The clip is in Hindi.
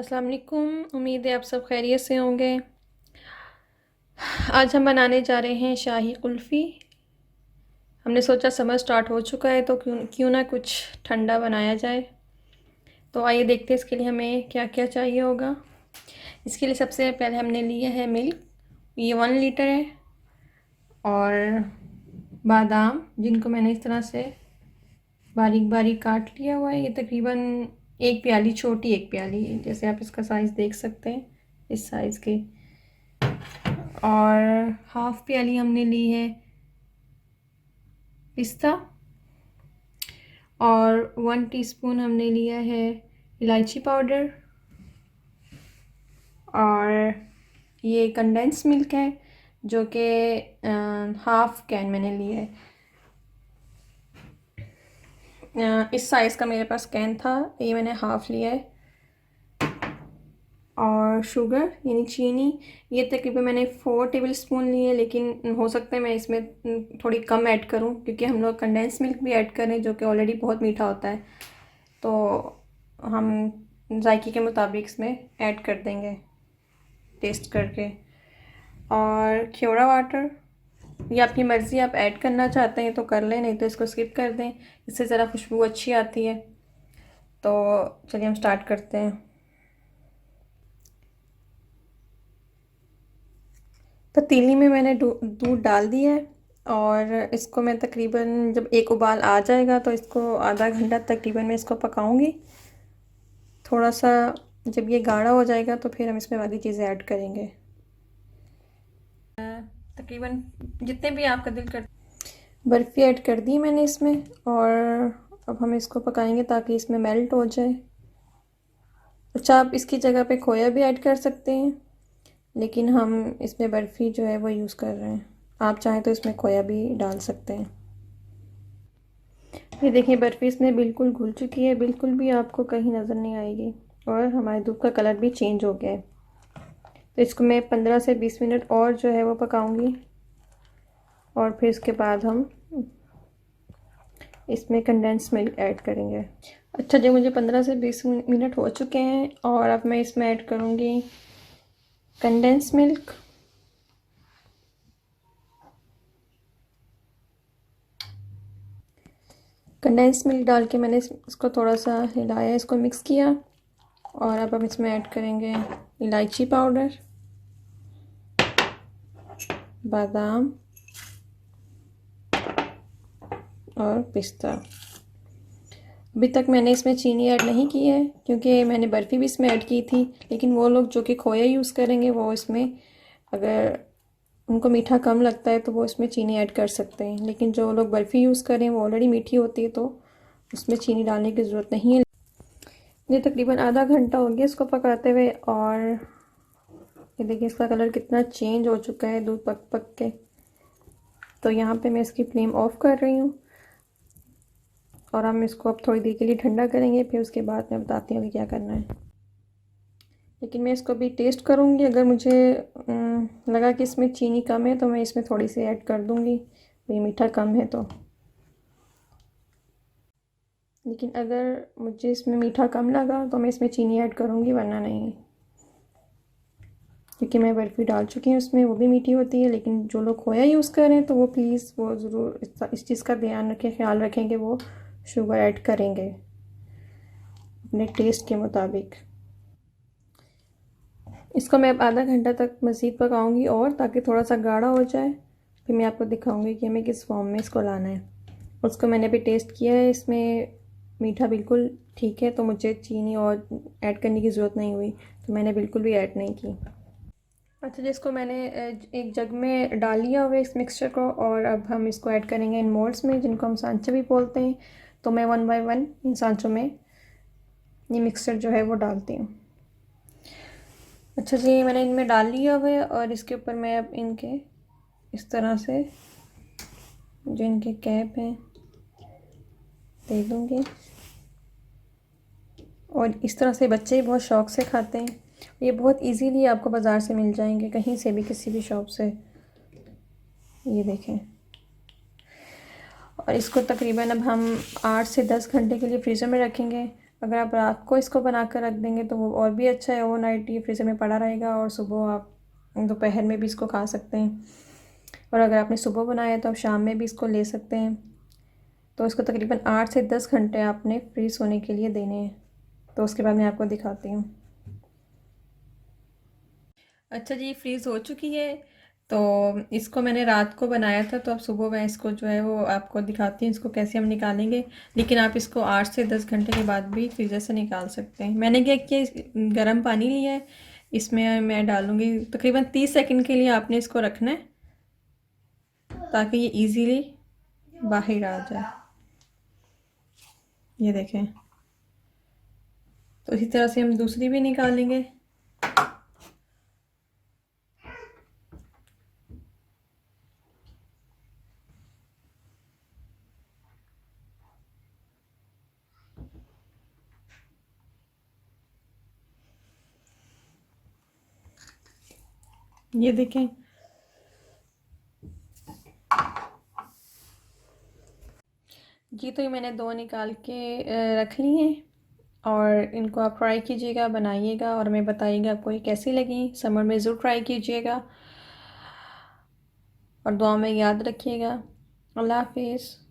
अस्सलाम वालेकुम। उम्मीद है आप सब खैरियत से होंगे। आज हम बनाने जा रहे हैं शाही कुल्फ़ी। हमने सोचा समर स्टार्ट हो चुका है तो क्यों क्यों ना कुछ ठंडा बनाया जाए। तो आइए देखते हैं इसके लिए हमें क्या क्या चाहिए होगा। इसके लिए सबसे पहले हमने लिया है मिल्क, ये 1 लीटर है, और बादाम जिनको मैंने इस तरह से बारीक बारीक काट लिया हुआ है। ये तकरीबन एक प्याली, छोटी एक प्याली, जैसे आप इसका साइज़ देख सकते हैं, इस साइज़ के। और हाफ प्याली हमने ली है पिस्ता, और 1 टीस्पून हमने लिया है इलायची पाउडर, और ये कंडेंस मिल्क है जो कि हाफ कैन मैंने लिया है। इस साइज़ का मेरे पास कैन था, ये मैंने हाफ लिया है। और शुगर यानी चीनी, ये तकरीबन मैंने 4 टेबल स्पून लिए, लेकिन हो सकता है मैं इसमें थोड़ी कम ऐड करूं क्योंकि हम लोग कंडेंस मिल्क भी ऐड करें जो कि ऑलरेडी बहुत मीठा होता है, तो हम जायके के मुताबिक इसमें ऐड कर देंगे टेस्ट करके। और ख्योड़ा वाटर, ये आपकी मर्ज़ी, आप ऐड करना चाहते हैं तो कर लें, नहीं तो इसको स्किप कर दें, इससे ज़रा खुशबू अच्छी आती है। तो चलिए हम स्टार्ट करते हैं। पतीली में मैंने दूध डाल दिया है, और इसको मैं तकरीबन जब एक उबाल आ जाएगा तो इसको आधा घंटा तकरीबन मैं इसको पकाऊंगी। थोड़ा सा जब ये गाढ़ा हो जाएगा तो फिर हम इसमें बाकी चीज़ें ऐड करेंगे। तकरीबन जितने भी आपका दिल कर, बर्फ़ी ऐड कर दी मैंने इसमें, और अब हम इसको पकाएंगे ताकि इसमें मेल्ट हो जाए। अच्छा, आप इसकी जगह पे खोया भी ऐड कर सकते हैं, लेकिन हम इसमें बर्फ़ी जो है वो यूज़ कर रहे हैं। आप चाहें तो इसमें खोया भी डाल सकते हैं। ये देखिए बर्फ़ी इसमें बिल्कुल घुल चुकी है, बिल्कुल भी आपको कहीं नज़र नहीं आएगी, और हमारे दूध का कलर भी चेंज हो गया है। तो इसको मैं 15 से 20 मिनट और जो है वो पकाऊंगी, और फिर इसके बाद हम इसमें कंडेंस मिल्क ऐड करेंगे। अच्छा जी, मुझे 15 से 20 मिनट हो चुके हैं, और अब मैं इसमें ऐड करूँगी कंडेंस मिल्क। कंडेंस मिल्क डाल के मैंने इसको थोड़ा सा हिलाया, इसको मिक्स किया, और अब हम इसमें ऐड करेंगे इलायची पाउडर, बादाम और पिस्ता। अभी तक मैंने इसमें चीनी ऐड नहीं की है क्योंकि मैंने बर्फ़ी भी इसमें ऐड की थी, लेकिन वो लोग जो कि खोया यूज़ करेंगे वो इसमें, अगर उनको मीठा कम लगता है तो वो इसमें चीनी ऐड कर सकते हैं, लेकिन जो लोग बर्फ़ी यूज़ करें वो ऑलरेडी मीठी होती है तो उसमें चीनी डालने की ज़रूरत नहीं है। ये तकरीबन आधा घंटा हो गया इसको पकाते हुए, और ये देखिए इसका कलर कितना चेंज हो चुका है दूध पक पक के। तो यहाँ पे मैं इसकी फ्लेम ऑफ़ कर रही हूँ, और हम इसको अब थोड़ी देर के लिए ठंडा करेंगे, फिर उसके बाद मैं बताती हूँ कि क्या करना है। लेकिन मैं इसको अभी टेस्ट करूँगी, अगर मुझे लगा कि इसमें चीनी कम है तो मैं इसमें थोड़ी सी ऐड कर दूँगी, ये मीठा कम है तो। लेकिन अगर मुझे इसमें मीठा कम लगा तो मैं इसमें चीनी ऐड करूँगी, वरना नहीं, क्योंकि मैं बर्फ़ी डाल चुकी हूँ उसमें, वो भी मीठी होती है। लेकिन जो लोग खोया यूज़ करें तो वो प्लीज़ वो ज़रूर इस चीज़ का ध्यान रखें, ख्याल रखें कि वो शुगर ऐड करेंगे अपने टेस्ट के मुताबिक। इसको मैं अब आधा घंटा तक मज़ीद पकाऊंगी, और ताकि थोड़ा सा गाढ़ा हो जाए, फिर मैं आपको दिखाऊंगी कि हमें किस फॉर्म में इसको लाना है। उसको मैंने अभी टेस्ट किया है, इसमें मीठा बिल्कुल ठीक है, तो मुझे चीनी और ऐड करने की ज़रूरत नहीं हुई, तो मैंने बिल्कुल भी ऐड नहीं की। अच्छा, जिसको मैंने एक जग में डाल लिया हुआ है इस मिक्सचर को, और अब हम इसको ऐड करेंगे इन मोल्ड्स में जिनको हम सांचे भी बोलते हैं। तो मैं 1 बाय 1 इन सांचों में ये मिक्सचर जो है वो डालती हूँ। अच्छा जी, मैंने इनमें डाल लिया हुआ है, और इसके ऊपर मैं अब इनके इस तरह से जो इनके कैप हैं दे दूँगी, और इस तरह से बच्चे बहुत शौक़ से खाते हैं। ये बहुत इजीली आपको बाज़ार से मिल जाएंगे, कहीं से भी, किसी भी शॉप से। ये देखें, और इसको तकरीबन अब हम 8 से 10 घंटे के लिए फ्रीज़र में रखेंगे। अगर आप रात को इसको बना कर रख देंगे तो वो और भी अच्छा है, ओवरनाइट ये फ्रीज़र में पड़ा रहेगा और सुबह आप दोपहर में भी इसको खा सकते हैं। और अगर आपने सुबह बनाया तो आप शाम में भी इसको ले सकते हैं। तो इसको तकरीबन 8 से 10 घंटे आपने फ्रीज़ होने के लिए देने हैं। तो उसके बाद मैं आपको दिखाती हूँ। अच्छा जी, फ्रीज़ हो चुकी है। तो इसको मैंने रात को बनाया था, तो अब सुबह मैं इसको जो है वो आपको दिखाती हूँ इसको कैसे हम निकालेंगे। लेकिन आप इसको 8 से 10 घंटे के बाद भी फ्रीज़र से निकाल सकते हैं। मैंने क्या किया, गर्म पानी लिया है, इसमें मैं डालूँगी तकरीबन 30 सेकंड के लिए आपने इसको रखना है ताकि ये इजीली बाहर आ जाए। ये देखें। तो इसी तरह से हम दूसरी भी निकालेंगे। ये देखें। जी, तो ये मैंने 2 निकाल के रख ली हैं और इनको आप ट्राई कीजिएगा, बनाइएगा और हमें बताइएगा आपको ये कैसी लगी। समर में ज़रूर ट्राई कीजिएगा और दुआ में याद रखिएगा। अल्लाह हाफिज़।